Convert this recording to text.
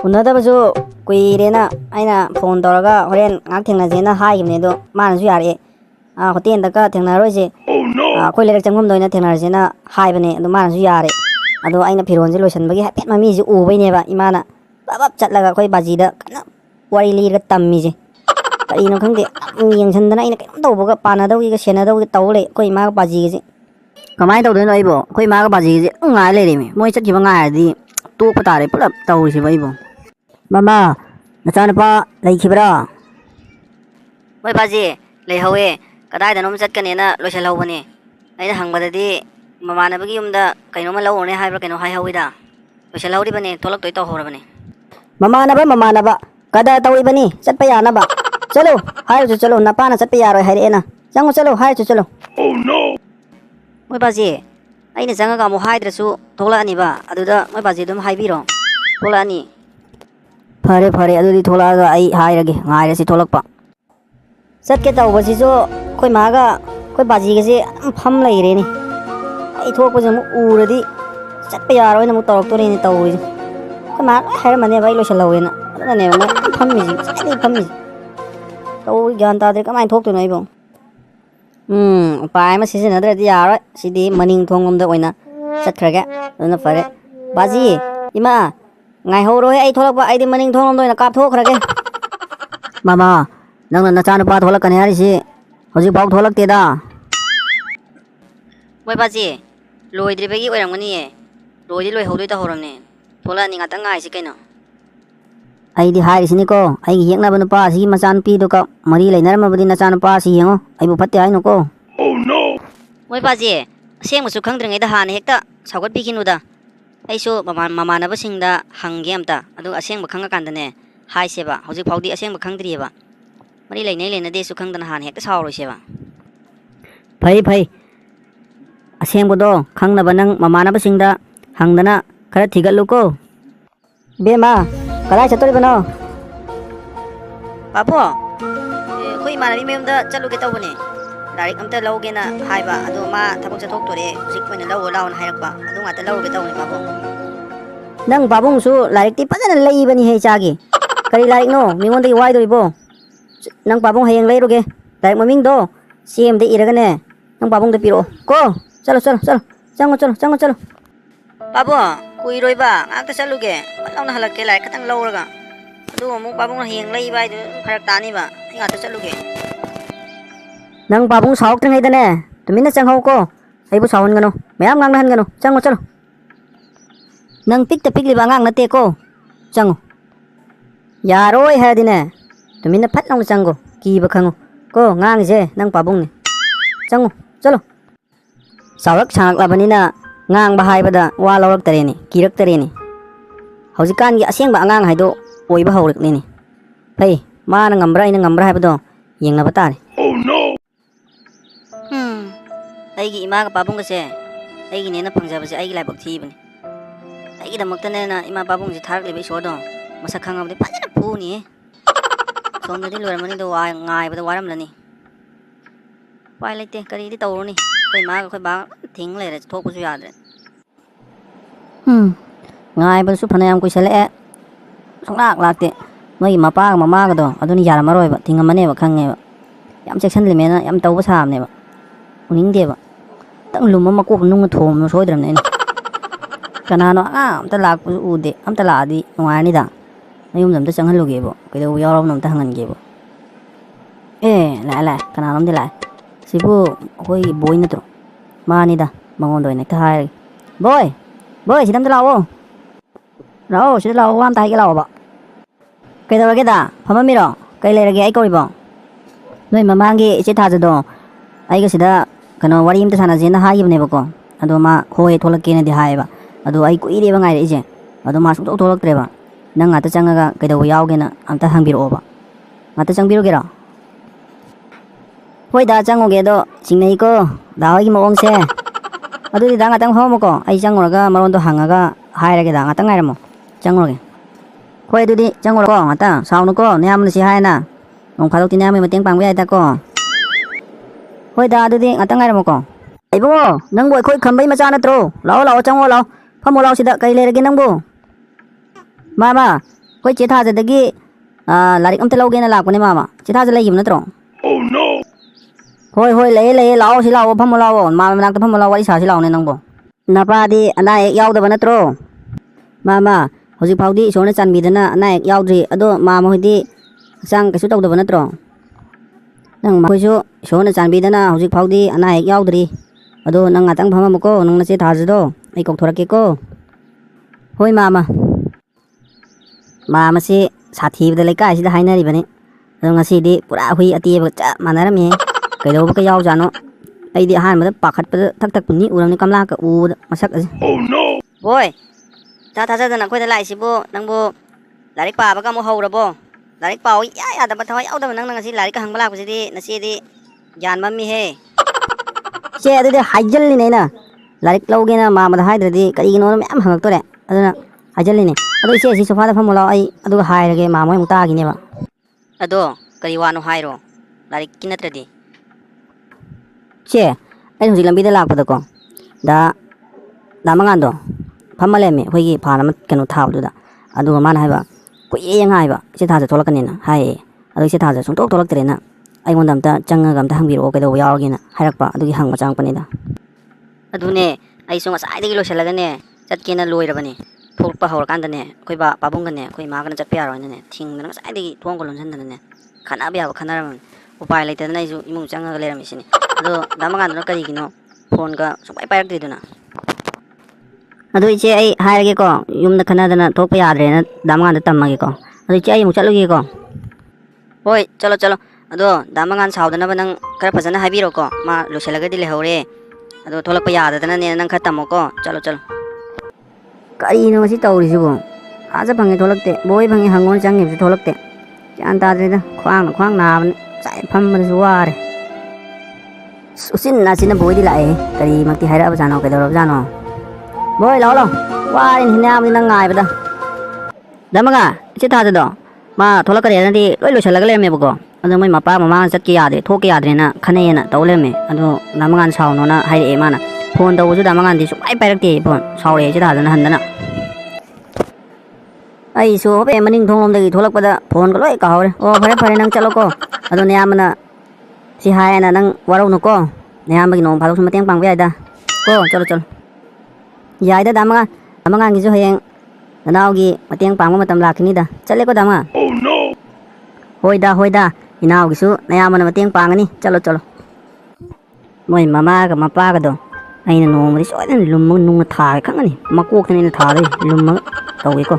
उन्नदबसु कुइरेना आइना phone तौरगा होरेन ngak थेंनाजेना हाइगने दो मानसु यारे होटेल दका थेंनारोजे अखोय लेरक चंगम दोइना थेंनारजेना हाइबने अदो मानसु यारे अदो आइना फिरोनजे लोइसनबगी हापेट ममीजे उबैनेबा इमाना बाबप चटलगा अखोय बाजीदा कना वारी लीरगा तम्मीजे करिनो खंगे यंगसनदना आइना केम तौबगा पानादौगिगा सेनादौगिगा तौले अखोय इमागा बाजीगे कमाय तौदोनो अइबो अखोय इमागा बाजीगे ngaय लेरेमे मोय चटखिबा ngaयरदी तोप तारे पुलप तौरिसिबा अइबो Mama, नचानपा लेखिबरा मोय बाजी लेहौए कदाइदनोम चटकनेना लोइसलहौबने अइना हंगबददी ममानबगी युमदा कैनोमा लौने हाइब्रा कैनो हाइहौइदा लोइसलहौरिबने थोलक्तोय तौहौरबने ममानबा कदा तौइबनी चटपा यानबा चलो हाइरजु चलो नपाना चटपा यारोय हाइरेना चंगो चलो हाइरजु चलो Oh no मोय बाजी अइना चंगगा मो हाइद्रसु थोलानिबा अदुदा मोय बाजी दुम हाइबिरो थोलानी फरे फरे अदुदी थोलागा आई हाइरगे ngairasi थोलकपा चटके तौबसिसो खोय मागा खोय बाजीगसे फम लेरेनी आई थोकपजे मु उरदी चटपा यारोयना मु तौरक्तोरेनी तौरि खोय मा हाइरमने बाई लोइसलहौएना अदने मु फम्मिजी चटनी फम्मिजी तौ ज्ञान तादे कमाय थोक्तोनो आइबो पाय मा सिजनद्रदि यारोय सिदि मनिंग थोंगमदा ओइना चटखरगे अदुना फरे बाजी इमा ngaihoro ai tholakpa ai di maning thongom doina kap thokhrage mama nangna nachanpa tholakane harisi hoji bau tholakte da moi baji loidribagi oiramgani e loidi loi hodoi ta horamne tholani ngata ngai si kaino ai di harisini ko ai gi yekna banu pa si machan pi do ka mari lainar mabadi nachan pa si yengo ai bu phatte ai no ko oh no moi baji sengmusu khangdringai da han hekta sagot pi kinu da aisu mamanabasingda hange amta adu aseng bakhanga kandane hai seba hojik phawdi aseng bakhangdrieba mari lainai leina desu khangdana han hekta sawroi seba phai aseng bodo khangna banang mamanabasingda hangdana khara thigallu ko bema kalai chatori bano bapo khoi manabi memda chaluge tawbane Darik amta lawgena haiba adu ma thabuk chathok tore hojik koina law lawn hairakba adu ngata lawge tawni bapo nang babung su larik ti padana leibani he chagi kari larik no mingon dei wai doribo nang babung hayeng leiroge darik maming do cm de iragane nang babung de piro ko chalo chango babo kui roiba ngakta chaluge balawna halakke larik katang lawraga adu mu babung hayeng leibai du kharak tani ba ngata chaluge nang babung sauk tang haidane tumina changhau ko aibu sawon gano mayam ngang han gano chango chalo nang pikta pikliba ngang nate ko chango yaroi hadine tumina phat long chango ki ba khango ko ngang je nang babung ni chango chalo sawrak changak labanina ngang ba haibada wa lawrak tareni kirak tareni haujikan gi aseng ba ngang haido oiba haurik ni phai ma na ngambra ina ngambra haibado yengna batare oh no aigi ima ga babung se aigi nena pangjabase aigi laibak thibani aigi damakta nena ima babung ji tharak lebe sodo masak khangam de pajana phuni somna di loramani do wa ngai bada waram lani pai lete kari di tawroni koi ma ga koi ba thing le re thok bu yadre ngai ba su phanayam koi sele songlak lakte moi mapa ga mama ga do aduni yaramaroi ba thingamane ba khange ba yam section limena yam tawba samne ba uning de ba tang luma makok nung thom no soidram ne kanano amta lak ude amta ladi ngani da mayum namta changhalu gebo kedo yarom namta hangan gebo la kanano de la sibu hoi boy na tro mani da mangon doi ne thai boy sidam de lawo sidam lawo wan tai ge lawo ba kedo ge da phamamiro kai le rage ai ko ribo noi mamangi che thajado ai ge sida kano wari imta sana jena haibne bako ado ma hoi tholakene di haiba ado ai kuire ba ngai ije ado ma sung tholak treba nang ata changaga kedo yaugena amta hangbiro ba ngata changbiro gera hoi da changoge do jingnei ko da hoi gi mawong se ado di da ngatang homo ko ai changoraga maron do hangaga hairage da ngata ngairamo changoge hoi du di changora ko ngata saunu ko nyamna si haina nong khadok tin nyamai mateng pangbe ai ta ko hoi da adudi ngatang ngairamo ko aibo nangbo khoi khambai macha natro lao chango lao phamo lao sida kai lerage nangbo mama ꯑꯩꯈꯣꯏ ꯆꯦ ꯊꯥꯖꯗꯒꯤ ꯂꯥꯏꯔꯤꯛ ꯑꯝꯇ ꯂꯧꯒꯦꯅ ꯂꯥꯛꯄꯅꯦ ꯃꯥꯃ ꯆꯦ ꯊꯥꯖ ꯂꯩꯈꯤꯕ ꯅꯠꯇ꯭ꯔꯣ ꯍꯣꯏ ꯍꯣꯏ ꯂꯩꯌꯦ ꯂꯩꯌꯦ ꯂꯥꯛꯑꯣ ꯁꯤ ꯂꯥꯛꯑꯣ ꯐꯝꯃꯣ ꯂꯥꯛꯑꯣ ꯃꯥꯃ ꯃꯅꯥꯛꯇ ꯐꯝꯃꯣ ꯂꯥꯛꯑꯣ ꯋꯥꯔꯤ ꯁꯥꯁꯤ ꯂꯥꯛꯑꯣꯅꯦ ꯅꯪꯕꯣ ꯅꯄꯥꯗꯤ ꯑꯅꯥ ꯑꯌꯦꯛ ꯌꯥꯎꯗꯕ ꯅꯠꯇ꯭ꯔꯣ ꯃꯥꯃ ꯍꯧꯖꯤꯛ ꯐꯥꯎꯗꯤ ꯏꯁꯣꯔꯅ ꯆꯥꯟꯕꯤꯗꯅ ꯑꯅꯥ ꯑꯌꯦꯛ ꯌꯥꯎꯗ꯭ꯔꯤ ꯑꯗꯣ ꯃꯥꯃ ꯍꯣꯏꯗꯤ ꯍꯛꯆꯥꯡ ꯀꯩꯁꯨ ꯇꯧꯗꯕ ꯅꯠꯇ꯭ꯔꯣ ꯅꯪ ꯃꯈꯣꯏꯁꯨ ꯏꯁꯣꯔꯅ ꯆꯥꯟꯕꯤꯗꯅ ꯍꯧꯖꯤꯛ ꯐꯥꯎꯗꯤ ꯑꯅꯥ ꯑꯌꯦꯛ ꯌꯥꯎꯗ꯭ꯔꯤ ꯑꯗꯣ ꯅꯪ ꯉꯥꯛꯇꯪ ꯐꯝꯃꯝꯃꯨꯀꯣ ꯅꯪ ꯅꯆꯦ ꯊꯥꯖꯗꯣ ꯑꯩ ꯀꯧꯊꯣꯔꯛꯀꯦꯀꯣ ꯍꯣꯏ ꯃꯥꯃ ꯃꯥꯃꯁꯤ ꯁꯥꯊꯤꯕꯗ ꯂꯩꯀꯥꯏꯁꯤꯗ ꯍꯥꯏꯅꯔꯤꯕꯅꯤ ꯑꯗꯣ ꯉꯁꯤꯗꯤ ꯄꯨꯔꯥ ꯍꯨꯏ ꯑꯇꯦꯕꯒ ꯆꯞ ꯃꯥꯟꯅꯔꯝꯃꯤ ꯀꯩꯗꯧꯕꯒ ꯌꯥꯎꯖꯥꯠꯅꯣ ꯑꯩꯗꯤ ꯑꯍꯥꯟꯕꯗ ꯄꯥꯈꯠꯄꯗ ꯊꯛ ꯊꯛ ꯎꯔꯝꯅꯤ ꯀꯝꯂꯥꯀ ꯎꯕꯗ ꯃꯁꯛ ꯑꯁꯤ ꯍꯣꯏ ꯏꯊꯥ ꯊꯥꯖꯗꯅ ꯑꯩꯈꯣꯏꯗ ꯂꯥꯛꯏꯁꯤꯕꯨ ꯅꯪꯕꯨ ꯂꯥꯏꯔꯤꯛ ꯄꯥꯕꯒ ꯑꯃꯨꯛ ꯍꯧꯔꯕꯣ ꯂꯥꯏꯔꯤꯛ ꯄꯥꯎ ꯏꯌꯥ ꯌꯥꯗꯕ ꯊꯋꯥꯏ ꯌꯥꯎꯗꯕ ꯅꯪꯅ ꯉꯁꯤ ꯂꯥꯏꯔꯤꯛꯀ ꯍꯪꯕ ꯂꯥꯛꯄꯁꯤꯗꯤ ꯅꯆꯦꯗꯤ ꯒ꯭ꯌꯥꯟ ꯃꯝꯃꯤꯍꯦ ꯏꯆꯦ ꯑꯗꯨꯗꯤ ꯍꯥꯏꯖꯤꯜꯂꯤꯅꯦ ꯑꯩꯅ ꯂꯥꯏꯔꯤꯛ ꯂꯧꯒꯦꯅ ꯃꯥꯃꯗ ꯍꯥꯏꯗ꯭ꯔꯗꯤ ꯀꯔꯤꯒꯤꯅꯣꯅ ꯃꯌꯥꯝ ꯍꯪꯉꯛꯇꯣꯔꯦ ꯑꯗꯨꯅ ꯍꯥꯏꯖꯤꯜꯂꯤꯅꯦ ꯑꯗꯣ ꯏꯆꯦꯁꯤ ꯁꯣꯐꯥꯗ ꯐꯝꯃꯣ ꯂꯥꯛꯑꯣ ꯑꯩ ꯑꯗꯨꯒ ꯍꯥꯏꯔꯒꯦ ꯃꯥꯃ ꯍꯣꯏ ꯑꯃꯨꯛ ꯇꯥꯈꯤꯅꯦꯕ ꯑꯗꯣ ꯀꯔꯤ ꯋꯥꯅꯣ ꯍꯥꯏꯔꯣ ꯂꯥꯏꯔꯤꯛꯀꯤ ꯅꯠꯇ꯭ꯔꯗꯤ ꯆꯦ ꯑꯩꯅ ꯍꯧꯖꯤꯛ ꯂꯝꯕꯤꯗ ꯂꯥꯛꯄꯗꯀꯣ ꯗꯥ ꯃꯉꯥꯟꯗꯣ ꯐꯝꯃ ꯂꯩꯔꯝꯃꯦ ꯑꯩꯈꯣꯏꯒꯤ ꯐꯥꯟ ꯑꯃ ꯀꯩꯅꯣ ꯊꯥꯕꯗꯨꯗ ꯑꯗꯨꯒ ꯃꯥꯅ ꯍꯥꯏꯕ ꯀꯨꯏꯌꯦ ꯉꯥꯏꯕ ꯏꯆꯦ ꯊꯥꯖ ꯊꯣꯛꯂꯛꯀꯅꯤꯅ ꯍꯥꯏꯌꯦ ꯑꯗꯣ ꯏꯆꯦ ꯊꯥꯖ ꯁꯨꯡꯊꯣꯛ ꯊꯣꯛꯂꯛꯇ꯭ꯔꯦꯅ ꯑꯩꯉꯣꯟꯗ ꯑꯝꯇ ꯆꯪꯉꯒ ꯑꯝꯇ ꯍꯪꯕꯤꯔꯛꯑꯣ ꯀꯩꯗꯧꯕ ꯌꯥꯎꯔꯒꯦꯅ ꯍꯥꯏꯔꯛꯄ ꯑꯗꯨꯒꯤ ꯍꯪꯕ ꯆꯪꯉꯛꯄꯅꯤꯗ ꯑꯗꯨꯅꯦ ꯑꯩꯁꯨ ꯉꯁꯥꯏꯗꯒꯤ ꯂꯣꯏꯁꯤꯜꯂꯒꯅꯦ ꯆꯠꯀꯦꯅ ꯂꯣꯏꯔꯕꯅꯦ ꯊꯣꯛꯄ ꯍꯧꯔꯀꯥꯟꯗꯅꯦ ꯑꯩꯈꯣꯏ ꯄꯥꯕꯨꯡꯒꯅꯦ ꯑꯩꯈꯣꯏ ꯏꯃꯥꯒꯅ ꯆꯠꯄ ꯌꯥꯔꯣꯏꯅꯅꯦ ꯊꯤꯡꯗꯅ ꯉꯁꯥꯏꯗꯒꯤ ꯊꯣꯡꯒ ꯂꯣꯟꯁꯤꯟꯗꯅꯅꯦ ꯈꯟꯅꯕ ꯌꯥꯕ ꯈꯟꯅꯔꯝꯃꯅꯤ ꯎꯄꯥꯏ ꯂꯩꯇꯗꯅ ꯑꯩꯁꯨ ꯏꯃꯨꯡ ꯆꯪꯉꯒ ꯂꯩꯔꯝꯃꯤꯁꯤꯅꯤ ꯑꯗꯣ ꯗꯥ ꯃꯉꯥꯟꯗꯨꯅ ꯀꯔꯤꯒꯤꯅꯣ ꯐꯣꯟꯒ ꯁꯨꯡꯄꯥꯏ ꯄꯥꯏꯔꯛꯇ꯭ꯔꯤꯗꯨꯅ ꯑꯗꯨ ꯏꯆꯦ ꯑꯩ ꯍꯥꯏꯔꯒꯦꯀꯣ ꯌꯨꯝꯗ ꯈꯟꯅꯗꯅ ꯊꯣꯛꯄ ꯌꯥꯗ꯭ꯔꯦꯅ ꯗꯥ ꯃꯉꯥꯟꯗ ꯇꯝꯃꯒꯦꯀꯣ ꯑꯗꯨ ꯏꯆꯦ ꯑꯩ ꯑꯃꯨꯛ ꯆꯠꯂꯨꯒꯦꯀꯣ ꯍꯣꯏ ꯆꯠꯂꯣ ꯆꯠꯂꯣ ꯑꯗꯣ ꯗꯥ ꯃꯉꯥꯟ ꯁꯥꯎꯗꯅꯕ ꯅꯪ ꯈꯔ ꯐꯖꯅ ꯍꯥꯏꯕꯤꯔꯣꯀꯣ ꯃꯥ ꯂꯣꯏꯁꯤꯜꯂꯒꯗꯤ ꯂꯩꯍꯧꯔꯦ ꯑꯗꯣ ꯊꯣꯛꯂꯛꯄ ꯌꯥꯗꯗꯅꯅꯦ ꯅꯪ ꯈꯔ ꯇꯝꯃꯣꯀꯣ ꯆꯠꯂꯣ ꯆꯠꯂꯣ ꯀꯔꯤꯅꯣ ꯉꯁꯤ ꯇꯧꯔꯤꯁꯤꯕꯣ ꯑꯥꯖ ꯐꯪꯉꯦ ꯊꯣꯛꯂꯛꯇꯦ ꯕꯣꯏ ꯐꯪꯉꯦ ꯍꯪꯉꯣꯅ ꯆꯪꯉꯤꯕꯁꯨ ꯊꯣꯛꯂꯛꯇꯦ ꯒ꯭ꯌꯥꯟ ꯇꯥꯗ꯭ꯔꯦꯗ ꯈ꯭ꯋꯥꯡ ꯅꯥꯕꯅꯤ ꯉꯁꯥꯏ ꯐꯝꯕꯗꯁꯨ ꯋꯥꯔꯦ ꯎꯆꯤꯟ ꯅꯥꯆꯤꯟꯅ ꯕꯣꯏꯗꯤ ꯂꯥꯛꯑꯦ ꯀꯔꯤꯃꯛꯇꯤ ꯍꯥꯏꯔꯛꯑꯕꯖꯥꯠꯅꯣ ꯀꯩꯗꯧꯔꯕꯖꯥꯠꯅꯣ ꯕꯣꯏ ꯂꯥꯛꯑꯣ ꯂꯥꯛꯑꯣ ꯋꯥꯔꯦꯅꯦ ꯅꯌꯥꯝꯕꯗꯤ ꯅꯪ ꯉꯥꯏꯕꯗ ꯗꯥ ꯃꯉꯥ ꯏꯆꯦ ꯊꯥꯖꯗꯣ ꯃꯥ ꯊꯣꯛꯂꯛꯀꯅꯦꯅꯗꯤ ꯂꯣꯏ ꯂꯣꯏꯁꯤꯜꯂꯒ ꯂꯩꯔꯝꯃꯦꯕꯀꯣ ꯑꯗꯣ ꯃꯣꯏ ꯃꯄꯥ ꯃꯃꯥꯅ ꯆꯠꯀꯦ ꯌꯥꯗ꯭ꯔꯦ ꯊꯣꯛꯀꯦ ꯌꯥꯗ꯭ꯔꯦꯅ ꯈꯟꯅꯩꯌꯦꯅ ꯇꯧ ꯂꯩꯔꯝꯃꯦ ꯑꯗꯣ ꯗꯥ ꯃꯉꯥꯟ ꯁꯥꯎꯅꯣꯅ ꯍꯥꯏꯔꯛꯑꯦ ꯃꯥꯅ ꯐꯣꯟ ꯇꯧꯕꯁꯨ ꯗꯥ ꯃꯉꯥꯟꯗꯤ ꯁꯨꯡꯄꯥꯏ ꯄꯥꯏꯔꯛꯇꯦ ꯐꯣꯟ ꯁꯥꯎꯔꯛꯑꯦ ꯏꯆꯦ ꯊꯥꯖꯅ ꯍꯟꯗꯅ ꯑꯩꯁꯨ ꯍꯣꯄꯦ ꯃꯅꯤꯡ ꯊꯣꯡꯂꯣꯝꯗꯒꯤ ꯊꯣꯛꯂꯛꯄꯗ ꯐꯣꯟꯒ ꯂꯣꯏ ꯀꯥꯎꯍꯧꯔꯦ ꯑꯣ ꯐꯔꯦ ꯐꯔꯦ ꯅꯪ ꯆꯠꯂꯣꯀꯣ ꯑꯗꯣ ꯅꯌꯥꯝꯕꯅ ꯁꯤ ꯍꯥꯏꯌꯦꯅ ꯅꯪ ꯋꯥꯔꯧꯅꯨꯀꯣ ꯅꯌꯥꯝꯕꯒꯤ ꯅꯣꯡ ꯐꯥꯗꯣꯛꯁꯨ ꯃꯇꯦꯡ ꯄꯥꯡꯕ ꯌꯥꯏꯗ ꯀꯣ ꯆꯠꯂꯣ ꯆꯠꯂꯣ ꯌꯥꯏꯗ ꯗꯥ ꯃꯉꯥꯟꯒꯤꯁꯨ ꯍꯌꯦꯡ ꯅꯅꯥꯎꯒꯤ ꯃꯇꯦꯡ ꯄꯥꯡꯕ ꯃꯇꯝ ꯂꯥꯛꯈꯤꯅꯤꯗ ꯆꯠꯂꯦꯀꯣ ꯗꯥ ꯃꯉꯥꯟ ꯍꯣꯏꯗ ꯏꯅꯥꯎꯒꯤꯁꯨ ꯅꯌꯥꯝꯕꯅ ꯃꯇꯦꯡ ꯄꯥꯡꯒꯅꯤ ꯆꯠꯂꯣ ꯆꯠꯂꯣ ꯃꯣꯏ ꯃꯃꯥꯒ ꯃꯄꯥꯒꯗꯣ ꯑꯩꯅ ꯅꯣꯡꯃꯗꯤ ꯁꯣꯏꯗꯅ ꯂꯨꯝꯃꯒ ꯅꯨꯡꯅ ꯊꯥꯒꯦ ꯈꯪꯒꯅꯤ ꯃꯀꯣꯛꯇꯅꯤ ꯑꯩꯅ ꯊꯥꯗꯣꯏ ꯂꯨꯝꯃꯒ ꯇꯧꯒꯦꯀꯣ